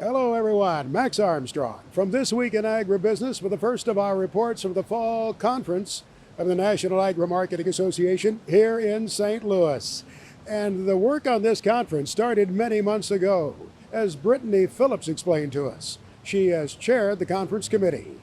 Hello, everyone. Max Armstrong from This Week in Agribusiness with the first of our reports from the Fall Conference of the National Agri-Marketing Association here in St. Louis. And the work on this conference started many months ago, as Brittany Phillips explained to us. She has chaired the conference committee.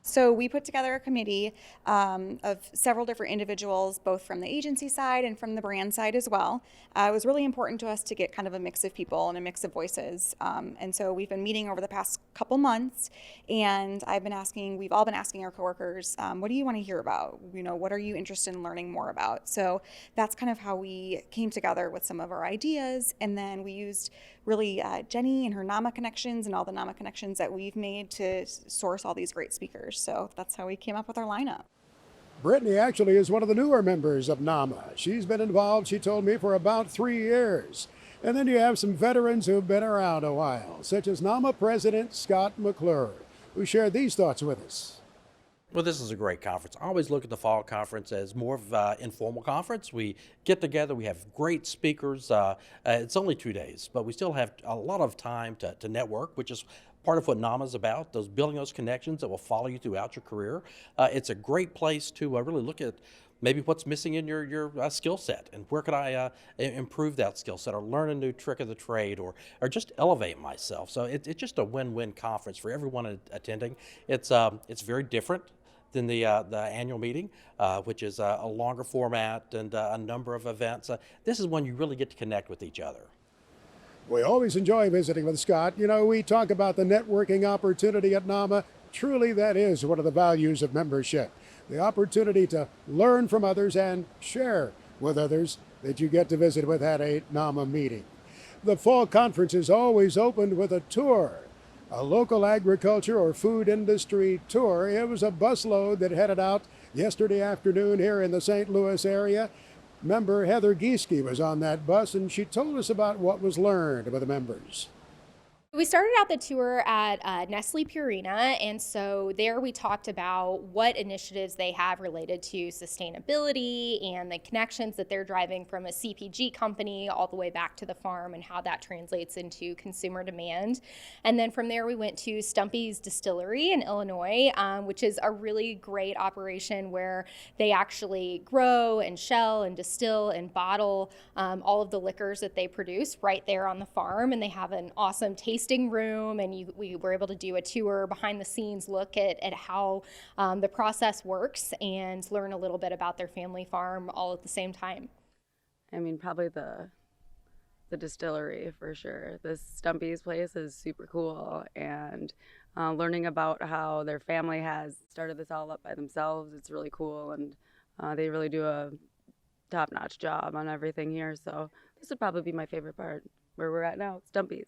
So we put together a committee of several different individuals, both from the agency side and from the brand side as well. It was really important to us to get kind of a mix of people and a mix of voices. And so we've been meeting over the past couple months, and we've all been asking our coworkers, what do you want to hear about? What are you interested in learning more about? So that's kind of how we came together with some of our ideas. And then we used really Jenny and her NAMA connections and all the NAMA connections that we've made to source all these great speakers. So that's how we came up with our lineup. Brittany actually is one of the newer members of NAMA. She's been involved, she told me, for about 3 years. And then you have some veterans who've been around a while, such as NAMA President Scott McClure, who shared these thoughts with us. Well, this is a great conference. I always look at the fall conference as more of an informal conference. We get together, we have great speakers. It's only 2 days, but we still have a lot of time to network, which is part of what NAMA is about, building those connections that will follow you throughout your career. It's a great place to really look at maybe what's missing in your skill set and where could I improve that skill set or learn a new trick of the trade or just elevate myself. So it's just a win-win conference for everyone attending. It's very different than the annual meeting, which is a longer format and a number of events. This is when you really get to connect with each other. We always enjoy visiting with Scott. We talk about the networking opportunity at NAMA. Truly, that is one of the values of membership. The opportunity to learn from others and share with others that you get to visit with at a NAMA meeting. The fall conference is always opened with a tour, a local agriculture or food industry tour. It was a busload that headed out yesterday afternoon here in the St. Louis area. Member Heather Gieske was on that bus, and she told us about what was learned by the members. We started out the tour at Nestle Purina, and so there we talked about what initiatives they have related to sustainability and the connections that they're driving from a CPG company all the way back to the farm and how that translates into consumer demand. And then from there we went to Stumpy's Distillery in Illinois, which is a really great operation where they actually grow and shell and distill and bottle all of the liquors that they produce right there on the farm, and they have an awesome tasting room, and we were able to do a tour behind the scenes look at how the process works and learn a little bit about their family farm all at the same time. I mean, probably the distillery for sure. This Stumpy's place is super cool, and learning about how their family has started this all up by themselves, it's really cool, and they really do a top-notch job on everything here. So this would probably be my favorite part, where we're at now, Stumpy's.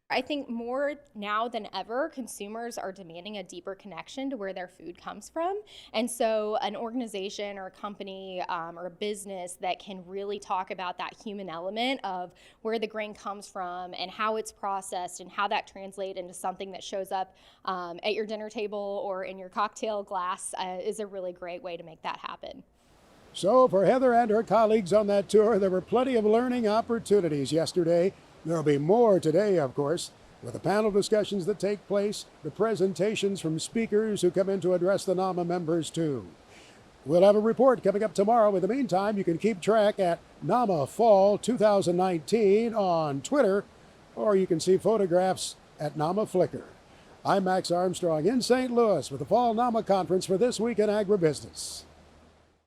I think more now than ever, consumers are demanding a deeper connection to where their food comes from. And so an organization or a company or a business that can really talk about that human element of where the grain comes from and how it's processed and how that translates into something that shows up at your dinner table or in your cocktail glass is a really great way to make that happen. So for Heather and her colleagues on that tour, there were plenty of learning opportunities yesterday. There'll be more today, of course, with the panel discussions that take place, the presentations from speakers who come in to address the NAMA members, too. We'll have a report coming up tomorrow. In the meantime, you can keep track at NAMA Fall 2019 on Twitter, or you can see photographs at NAMA Flickr. I'm Max Armstrong in St. Louis with the Fall NAMA Conference for This Week in Agribusiness.